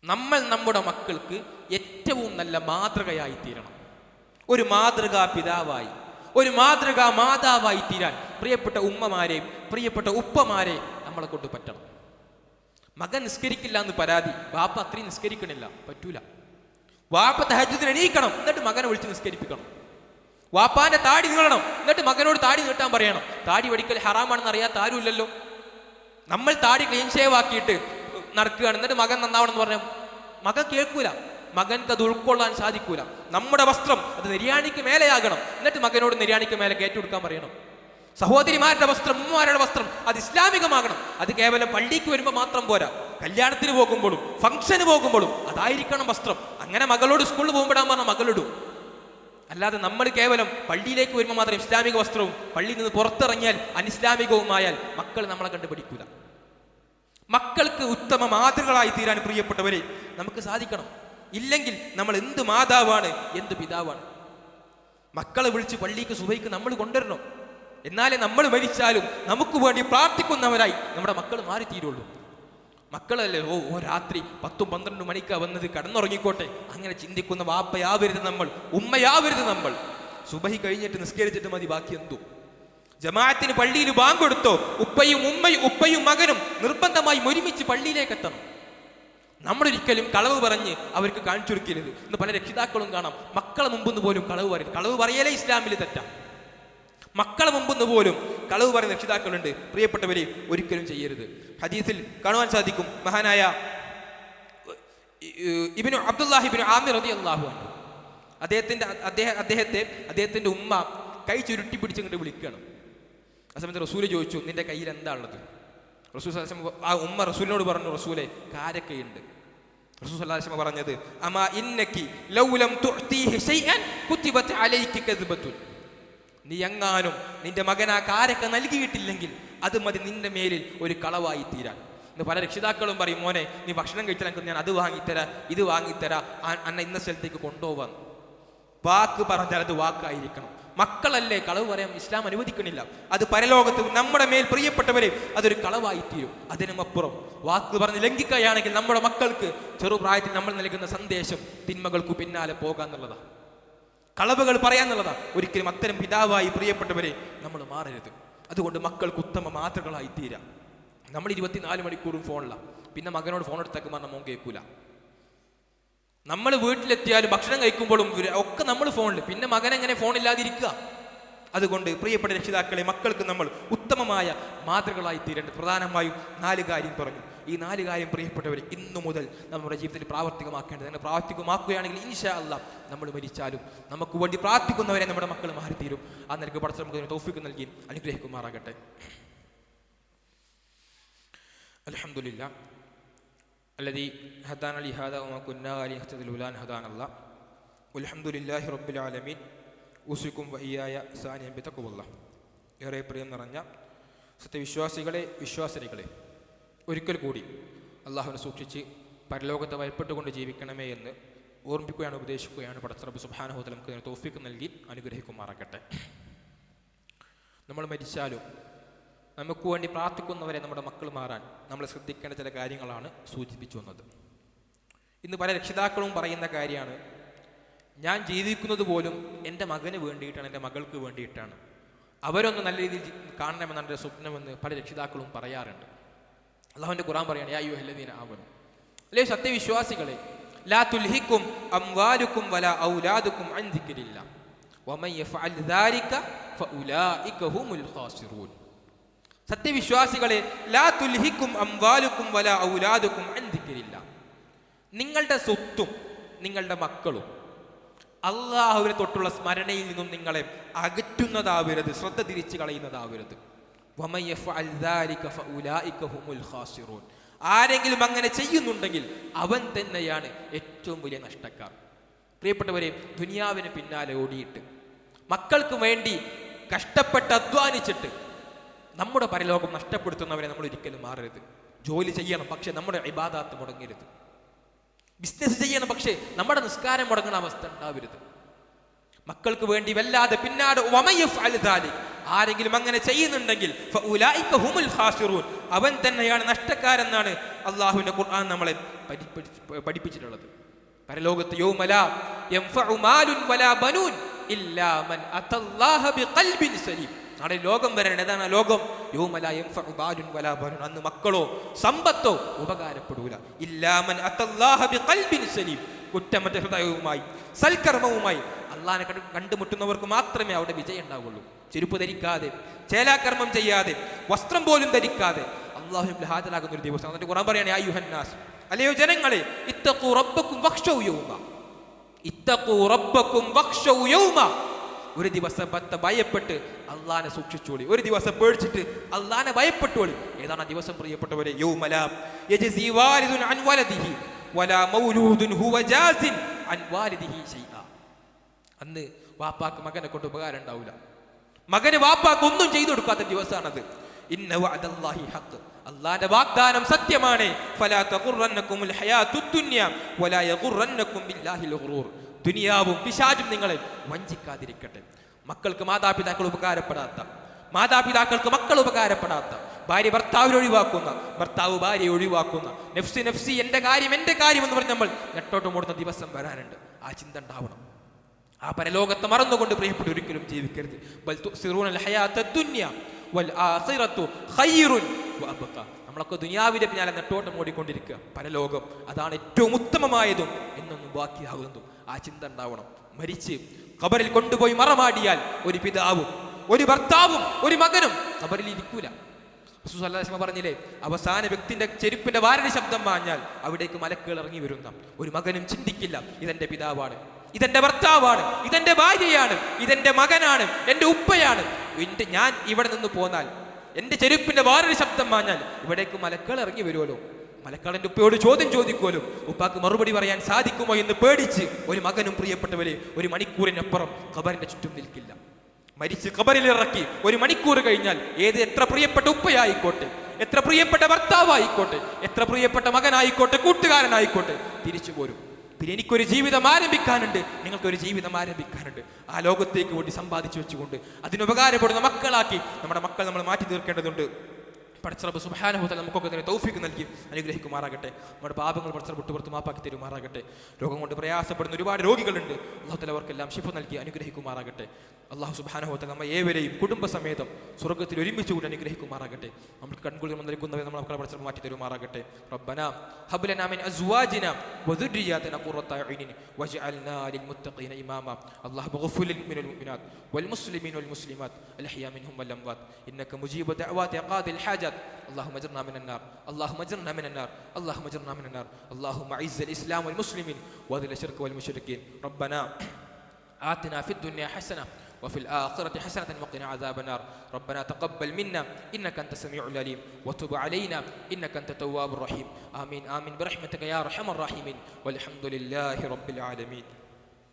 നമ്മൾ നമ്മുടെ മക്കൾക്ക് ഏറ്റവും നല്ല മാതൃകയായി തീരണം. ഒരു മാതൃകാ പിതാവായി, ഒരു മാതൃകാ മാതാവായി തീരാൻ പ്രിയപ്പെട്ട ഉമ്മമാരെ, പ്രിയപ്പെട്ട ഉപ്പമാരെ നമ്മളെ കൊണ്ട് പറ്റണം. മകൻ നിസ്കരിക്കില്ല എന്ന് പരാതി, വാപ്പ അത്രയും നിസ്കരിക്കണില്ല, പറ്റൂല. വാപ്പ തഹജ്ജുദിന് എണീക്കണം, എന്നിട്ട് മകനെ വിളിച്ച് നിസ്കരിപ്പിക്കണം. വാപ്പാന്റെ താടി നീളണം, എന്നിട്ട് മകനോട് താടി നീട്ടാൻ പറയണം. താടി വടിക്കൽ ഹറാമാണെന്ന് അറിയാത്ത ആരുമില്ലല്ലോ. നമ്മൾ താടി ക്ലീൻ ഷേവ് ആക്കിയിട്ട് നടക്കുകയാണ്, എന്നിട്ട് മകൻ നന്നാവണം എന്ന് പറഞ്ഞാൽ മകൻ കേൾക്കൂല, മകൻക്ക് അത് ഉൾക്കൊള്ളാൻ സാധിക്കൂല. നമ്മുടെ വസ്ത്രം അത് നിര്യാണിക്ക് മേലെയാകണം, എന്നിട്ട് മകനോട് നിര്യാണിക്ക് മേലെ കയറ്റിക്കൊടുക്കാൻ പറയണം. സഹോദരിമാരുടെ വസ്ത്രം, ഉമ്മമാരുടെ വസ്ത്രം അത് ഇസ്ലാമികമാകണം. അത് കേവലം പള്ളിക്ക് വരുമ്പോൾ മാത്രം പോരാ. കല്യാണത്തിന് പോകുമ്പോഴും ഫംഗ്ഷന് പോകുമ്പോഴും അതായിരിക്കണം വസ്ത്രം. അങ്ങനെ മകളോട് സ്കൂളിൽ പോകുമ്പോഴാൻ പറഞ്ഞ മകളിടും. അല്ലാതെ നമ്മൾ കേവലം പള്ളിയിലേക്ക് വരുമ്പോൾ മാത്രം ഇസ്ലാമിക വസ്ത്രവും പള്ളിയിൽ നിന്ന് പുറത്തിറങ്ങിയാൽ അനിസ്ലാമികവുമായാൽ മക്കൾ നമ്മളെ കണ്ട് പഠിക്കൂല. മക്കൾക്ക് ഉത്തമ മാതൃകളായി തീരാൻ പ്രിയപ്പെട്ടവരെ നമുക്ക് സാധിക്കണം. ഇല്ലെങ്കിൽ നമ്മൾ എന്ത് മാതാവാണ്, എന്ത് പിതാവാണ്. മക്കളെ വിളിച്ച് പള്ളിക്ക് സുബഹിക്ക് നമ്മൾ കൊണ്ടുവരണം. എന്നാലേ നമ്മൾ മരിച്ചാലും നമുക്ക് വേണ്ടി പ്രാർത്ഥിക്കുന്നവരായി നമ്മുടെ മക്കൾ മാറിത്തീരുള്ളൂ. മക്കളല്ലേ ഓ രാത്രി 10-12 മണിക്കാ വന്നത്, കടന്നുറങ്ങിക്കോട്ടെ, അങ്ങനെ ചിന്തിക്കുന്ന വാപ്പയാവരുത് നമ്മൾ, ഉമ്മയാവരുത് നമ്മൾ. സുബഹി കഴിഞ്ഞിട്ട് നിസ്കരിച്ചിട്ട് മതി ബാക്കി എന്തോ. ജമാഅത്തിന് പള്ളിയിൽ ബാങ്ക് കൊടുത്തോ, ഉപ്പയും മകനും നിർബന്ധമായി ഒരുമിച്ച് പള്ളിയിലേക്ക് എത്തണം. നമ്മളൊരിക്കലും കളവ് പറഞ്ഞ് അവർക്ക് കാണിച്ചു കൊടുക്കരുത്. ഇന്ന് പല രക്ഷിതാക്കളും കാണാം മക്കളെ മുമ്പെന്ന് പോലും കളവ് പറയും. കളവ് പറയലേ ഇസ്ലാമിൽ തെറ്റാം. മക്കളെ മുമ്പെന്ന് പോലും കളവ് പറയുന്ന രക്ഷിതാക്കളുണ്ട്. പ്രിയപ്പെട്ടവരെ ഒരിക്കലും ചെയ്യരുത്. ഹദീസിൽ കാണുവാൻ സാധിക്കും, മഹാനായ ഇബ്നു അബ്ദുല്ലാഹി ഇബ്നു ആമിർ റളിയല്ലാഹു അൻഹു അദ്ദേഹത്തിന്റെ ഉമ്മ കൈ ചുരുട്ടി പിടിച്ചിങ്ങോട്ട് വിളിക്കണം. ആ സമയത്ത് റസൂല് ചോദിച്ചു, നിന്റെ കയ്യിൽ എന്താ ഉള്ളത്? റസൂൽ സല്ലല്ലാഹു അലൈഹി വസല്ലം ആ ഉമ്മ റസൂലിനോട് പറഞ്ഞു, റസൂലെ കാരക്കയുണ്ട്. റസൂൽ സല്ലല്ലാഹു അലൈഹി വസല്ലം പറഞ്ഞത്, അമാ ഇന്നകി ലൗ ലം തുഅതീഹി ശൈഅൻ കുതിബത് അലൈകി കദ്ബത്തുൻ. നീ എങ്ങാനും നിന്റെ മകൻ ആ കാരക്ക നൽകിയിട്ടില്ലെങ്കിൽ അത് മതി നിന്റെ മേലിൽ ഒരു കളവായി തീരാൻ. ഇന്ന് പല രക്ഷിതാക്കളും പറയും, മോനെ നീ ഭക്ഷണം കഴിച്ചാൽ ഞാൻ അത് വാങ്ങിത്തരാ, ഇത് വാങ്ങിത്തരാ, അന്ന ഇന്ന സ്ഥലത്തേക്ക് കൊണ്ടുപോവാൻ. വാക്ക് പറഞ്ഞാൽ അത് വാക്കായിരിക്കണം. മക്കളല്ലേ കളവ് പറയാൻ ഇസ്ലാം അനുവദിക്കണില്ല. അത് പരലോകത്ത് നമ്മുടെ മേൽ പ്രിയപ്പെട്ടവരെ അതൊരു കളവായി തീരും. അതിനുമപ്പുറം വാക്ക് പറഞ്ഞ് ലംഘിക്കുകയാണെങ്കിൽ നമ്മുടെ മക്കൾക്ക് ചെറുപ്രായത്തിൽ നമ്മൾ നൽകുന്ന സന്ദേശം തിന്മകൾക്ക് പിന്നാലെ പോകാന്നുള്ളതാണ്, കളവുകൾ പറയാന്നുള്ളതാണ്. ഒരിക്കലും അത്തരം പിതാവായി പ്രിയപ്പെട്ടവരെ നമ്മൾ മാറരുത്. അതുകൊണ്ട് മക്കൾക്ക് ഉത്തമ മാതൃകളായി തീരാം. നമ്മൾ 24 മണിക്കൂറും ഫോണിലാണ്. പിന്നെ മകനോട് ഫോൺ എടുത്തേക്ക് പറഞ്ഞാൽ മോൻ കേൾക്കൂല. നമ്മൾ വീട്ടിലെത്തിയാലും ഭക്ഷണം കഴിക്കുമ്പോഴും ഒക്കെ നമ്മൾ ഫോണിൽ, പിന്നെ മകൻ എങ്ങനെ ഫോണില്ലാതിരിക്കുക? അതുകൊണ്ട് പ്രിയപ്പെട്ട രക്ഷിതാക്കളെ, മക്കൾക്ക് നമ്മൾ ഉത്തമമായ മാതൃകളായി തീരേണ്ടത്. പ്രധാനമായും 4 കാര്യം പറഞ്ഞു. ഈ 4 കാര്യം പ്രിയപ്പെട്ടവർ ഇന്നു മുതൽ നമ്മുടെ ജീവിതത്തിൽ പ്രാവർത്തികമാക്കേണ്ടത്. അങ്ങനെ പ്രാവർത്തികമാക്കുകയാണെങ്കിൽ ഇൻഷാ അല്ലാഹ് നമ്മൾ മരിച്ചാലും നമുക്ക് വേണ്ടി പ്രാർത്ഥിക്കുന്നവരെ നമ്മുടെ മക്കൾ മാറിത്തീരും. ആ നിലക്ക് പഠിച്ച നമുക്ക് തൗഫീഖ് നൽകി അനുഗ്രഹിക്കുമാറാകട്ടെ. അൽഹംദുലില്ലാഹ് الذي هدانا لهذا وما كنا لنهتدي لولا أن هدانا الله والحمد لله رب العالمين ഉസിക്കും വഇയ്യായ സാനിയം ബിതഖ്വല്ലാ. ഏറെ പ്രിയം നിറഞ്ഞ വിശ്വാസികളെ ഒരിക്കൽ കൂടി അള്ളാഹുവിനെ സൂക്ഷിച്ച് പരലോകത്തെ ഭയപ്പെട്ടുകൊണ്ട് ജീവിക്കണമേ എന്ന് ഓർമ്മിപ്പിക്കുകയാണ്, ഉപദേശിക്കുകയാണ്. പടച്ച റബ്ബ് സുബ്ഹാനഹു വ തആല നമുക്ക് തൗഫീഖ് നൽകി അനുഗ്രഹിക്കുമാറാകട്ടെ. നമ്മൾ മരിച്ചാലും നമുക്ക് വേണ്ടി പ്രാർത്ഥിക്കുന്നവരെ നമ്മുടെ മക്കൾ മാറാൻ നമ്മൾ ശ്രദ്ധിക്കേണ്ട ചില കാര്യങ്ങളാണ് സൂചിപ്പിച്ചു വന്നത്. ഇന്ന് പല രക്ഷിതാക്കളും പറയുന്ന കാര്യമാണ്, ഞാൻ ജീവിക്കുന്നത് പോലും എൻ്റെ മകന് വേണ്ടിയിട്ടാണ്, എൻ്റെ മകൾക്ക് വേണ്ടിയിട്ടാണ്, അവരൊന്ന് നല്ല രീതിയിൽ കാണണമെന്നാണ് എൻ്റെ സ്വപ്നമെന്ന് പല രക്ഷിതാക്കളും പറയാറുണ്ട്. അള്ളാഹുവിൻ്റെ ഖുർആൻ പറയാണ്, യാ അയ്യുഹല്ലദീന ആമനൂ, അല്ലേ സത്യവിശ്വാസികളെ, ലാ തുൽഹിക്കും അംവാലുക്കും വലാ ഔലാദുക്കും അൻ ദിക്രില്ലാ വമൻ യഫഅൽ ദാലിക ഫഉലൈക ഹുമുൽ ഖാസിറൂൻ. സത്യവിശ്വാസികളെ, ലാ തുൽഹിക്കും അംവാലുക്കും വലാ ഔലാദുക്കും അൻ ദിക്രില്ലാ, നിങ്ങളുടെ സ്വത്തും നിങ്ങളുടെ മക്കളും അള്ളാഹുവിനെ തൊട്ടുള്ള സ്മരണയിൽ നിന്നും നിങ്ങളെ അകറ്റുന്നതാവരുത്, ശ്രദ്ധ തിരിച്ചു കളയുന്നതാവരുത്. വമൻ യഫഅൽ ദാലിക ഫഉലൈക ഹുമുൽ ഖാസിറൂൻ. ആരെങ്കിലും അങ്ങനെ ചെയ്യുന്നുണ്ടെങ്കിൽ അവൻ തന്നെയാണ് ഏറ്റവും വലിയ നഷ്ടക്കാർ. പ്രിയപ്പെട്ടവരെ, ദുനിയാവിന് പിന്നാലെ ഓടിയിട്ട് മക്കൾക്ക് വേണ്ടി കഷ്ടപ്പെട്ട് അധ്വാനിച്ചിട്ട് നമ്മുടെ പരലോകം നഷ്ടപ്പെടുത്തുന്നവരെ നമ്മൾ ഒരിക്കലും മാറരുത്. ജോലി ചെയ്യണം, പക്ഷെ നമ്മുടെ ഇബാദത്ത് മുടങ്ങരുത്. ബിസിനസ് ചെയ്യണം, പക്ഷേ നമ്മുടെ നിസ്കാരം മുടങ്ങുന്ന അവസ്ഥ ഉണ്ടാവരുത്. മക്കൾക്ക് വേണ്ടി വല്ലാതെ പിന്നാട് ആരെങ്കിലും അങ്ങനെ ചെയ്യുന്നുണ്ടെങ്കിൽ അവൻ തന്നെയാണ് നഷ്ടക്കാരെന്നാണ് അള്ളാഹുവിന്റെ ഖുർആൻ നമ്മളെ പഠിപ്പിച്ചിട്ടുള്ളത്. പരലോകത്ത് യൗമ ലാ യൻഫഉ മാലുൻ വലാ ബനൂൻ ഇല്ലാ മൻ അതല്ലാഹ ബിഖൽബിൻ സലീം. നാളെ ലോകം വരണം. ഏതാണ് ലോകം? യൗമ ലാ യൻഫഉ മാലുൻ വലാ ബനൂൻ. അന്ന് മക്കളോ സമ്പത്തോ ഉപകാരപ്പെടൂല. ഇല്ലാ മൻ അതല്ലാഹ ബിഖൽബിൻ സലീം. കുറ്റമറ്റ ഹൃദയവുമായി സൽക്കർമ്മവുമായി അള്ളാഹിനെ കണ്ടുമുട്ടുന്നവർക്ക് മാത്രമേ അവിടെ വിജയം ഉണ്ടാവുള്ളൂ. ചെരുപ്പ് ധരിക്കാതെ, ചേലാകർമ്മം ചെയ്യാതെ, വസ്ത്രം പോലും ധരിക്കാതെ അള്ളാഹുവിൽ ഹാജരാകുന്ന ഒരു ദിവസം. അതിന്റെ ഖുർആൻ പറയാണ്, യാ അയ്യുഹന്നാസ്, അല്ലയോ ജനങ്ങളെ, ഇത്തഖൂ റബ്ബക്കും വഖ്ശൗ യൗമ. ഇത്തഖൂ റബ്ബക്കും വഖ്ശൗ യൗമ. ഒരു ദിവസം ഭയപ്പെട്ട് അള്ളാനെ സൂക്ഷിച്ചോളി. ഒരു ദിവസം പേടിച്ചിട്ട് അള്ളാനെ ഭയപ്പെട്ടോളി. ഏതാണ് ആ ദിവസം പ്രിയപ്പെട്ടവരെ? യൗമ ലാ യജ്സി വാലിദുൻ അൻ വലദിഹി വലാ മൗലൂദുൻ ഹുവ ജാസിൻ അൻ വാലിദിഹി ശൈആ. അന്ന് വാപ്പാക്ക് മകനെ കൊണ്ട് ഉപകാരം ഉണ്ടാവില്ല. മകന് വാപ്പാക്ക് ഒന്നും ചെയ്തു കൊടുക്കാത്ത ദിവസമാണത്. ഇന്ന വഅദല്ലാഹി ഹഖ്, അല്ലാഹുവിന്റെ വാഗ്ദാനം സത്യമാണ്. ഫലാ തഗുറന്നകുമുൽ ഹയാത്തുദ് ദുനിയ വലാ യഗുറന്നകും ബില്ലാഹിൽ ഗുറൂർ. ദുനിയാവും പിശാചും നിങ്ങളെ വഞ്ചിക്കാതിരിക്കട്ടെ. മക്കൾക്ക് മാതാപിതാക്കൾ ഉപകാരപ്പെടാത്ത, മാതാപിതാക്കൾക്ക് മക്കൾ ഉപകാരപ്പെടാത്ത, ഭാര്യ ഭർത്താവിനെ ഒഴിവാക്കുന്ന, ഭർത്താവ് ഭാര്യയെ ഒഴിവാക്കുന്ന, നഫ്സി നഫ്സി എന്റെ കാര്യം എന്ന് പറഞ്ഞ് നമ്മൾ നെട്ടോട്ട് മൂടുന്ന ദിവസം വരാനുണ്ട്. ആ ചിന്ത ഉണ്ടാവണം. ആ പരലോകത്തെ മറന്നുകൊണ്ട് പ്രിയപ്പെട്ട ഒരിക്കലും ജീവിക്കരുത്. ബൽ തുസിറൂനൽ ഹയാത്തദ് ദുനിയ വൽ ആഖിറതു ഖൈറുൻ വഅബ്ഖ. നമ്മളൊക്കെ ദുനിയാവിന്റെ പിന്നാലെ നെട്ടോട്ടം ഓടിക്കൊണ്ടിരിക്കുക. പരലോകം അതാണ് ഏറ്റവും ഉത്തമമായതും എന്നൊന്നും ബാക്കിയാകുന്നതും. ആ ചിന്ത ഉണ്ടാവണം. മരിച്ച് ഖബറിൽ കൊണ്ടുപോയി മറമാടിയാൽ ഒരു പിതാവും ഒരു ഭർത്താവും ഒരു മകനും ഖബറിൽ ഇരിക്കൂല. റസൂൽ സല്ലല്ലാഹു അലൈഹി വസല്ലം പറഞ്ഞില്ലേ, അവസാന വ്യക്തിന്റെ ചെരുപ്പിന്റെ വാരടി ശബ്ദം മാഞ്ഞാൽ അവിടേക്ക് മലക്കുകൾ ഇറങ്ങി വരുന്ന. ഒരു മകനും ചിന്തിക്കില്ല, ഇതെന്റെ പിതാവാണ്, ഇതെന്റെ ഭർത്താവാണ്, ഇതെന്റെ ഭാര്യയാണ്, ഇതെന്റെ മകനാണ്, എന്റെ ഉപ്പയാണ്. ഞാൻ ഇവിടെ നിന്ന് പോന്നാൽ, എന്റെ ചെരുപ്പിന്റെ വാരടി ശബ്ദം മാഞ്ഞാൽ ഇവിടേക്ക് മലക്കുകൾ ഇറങ്ങി വരുമല്ലോ. മലക്കളന്റെ ഉപ്പയോട് ചോദ്യം ചോദിക്കുമല്ലോ. ഉപ്പാക്ക് മറുപടി പറയാൻ സാധിക്കുമോ എന്ന് പേടിച്ച് ഒരു മകനും പ്രിയപ്പെട്ടവരെ ഒരു മണിക്കൂറിനപ്പുറം ഖബറിന്റെ ചുറ്റും നിൽക്കില്ല. മരിച്ച് ഖബറിൽ ഇറക്കി ഒരു മണിക്കൂർ കഴിഞ്ഞാൽ എത്ര പ്രിയപ്പെട്ട ഉപ്പയായിക്കോട്ടെ, എത്ര പ്രിയപ്പെട്ട ഭർത്താവായിക്കോട്ടെ, എത്ര പ്രിയപ്പെട്ട മകനായിക്കോട്ടെ, കൂട്ടുകാരനായിക്കോട്ടെ, തിരിച്ചു പോരും. പിന്നെ എനിക്കൊരു ജീവിതം ആരംഭിക്കാനുണ്ട്, നിങ്ങൾക്കൊരു ജീവിതം ആരംഭിക്കാനുണ്ട്. ആ ലോകത്തേക്ക് വേണ്ടി സമ്പാദിച്ചു വെച്ചുകൊണ്ട് അതിനുപകാരപ്പെടുന്ന മക്കളാക്കി നമ്മുടെ മക്കൾ നമ്മൾ മാറ്റി തീർക്കേണ്ടതുണ്ട്. പടച്ച റബ്ബ് സുബ്ഹാനഹു വ തആല നമുക്കൊക്കെ തന്നെ തൗഫീഖ് നൽകി അനുഗ്രഹിക്കുമാറാകട്ടെ. നമ്മുടെ പാപങ്ങൾ പടച്ച റബ്ബ് പുറത്ത് മാപ്പാക്കി തരുമാറാകട്ടെ. രോഗം കൊണ്ട് പ്രയാസപ്പെടുന്ന ഒരുപാട് രോഗികളുണ്ട്. അല്ലാഹു തആല അവർക്കെല്ലാം ശിഫ നൽകി അനുഗ്രഹിക്കുമാറാകട്ടെ. അല്ലാഹു സുബ്ഹാനഹു വ തആല നമ്മ ഏവരെയും കുടുംബസമേതം സ്വർഗ്ഗത്തിൽ ഒരുമിച്ച് കൂടി അനുഗ്രഹിക്കുമാറാകട്ടെ. നമുക്ക് കൺകുളിർ നൽകുന്നവരെ നമ്മൾ മക്കളെ പടച്ച റബ്ബ് മാറ്റി തരുമാറാകട്ടെ. റബ്ബനാ ഹബ് ലനാ മിൻ അസ്വാജിനാ വദുർരിയാതിനാ ഖുറത അയ്നിൻ വജ്അൽനാ ലിൽമുത്തഖീന ഇമാമാ. അല്ലാഹു ഗ്ഫിർ ലിൽ മുഅ്മിനാത് വൽ മുസ്ലിമീൻ വൽ മുസ്ലിമാത് അൽഹിയാ മിൻഹും വൽ അംവാത് ഇന്നക മുജീബു ദഅവാതി ഖാദിൽ ഹാജ. اللهم اجرنا من النار، اللهم اجرنا من النار، اللهم اجرنا من النار. اللهم اعز الاسلام والمسلمين واذل الشرك والمشركين. ربنا آتنا في الدنيا حسنه وفي الآخرة حسنة وقنا عذاب النار. ربنا تقبل منا إنك أنت السميع العليم وتب علينا إنك أنت التواب الرحيم. آمين آمين برحمتك يا أرحم الراحمين والحمد لله رب العالمين.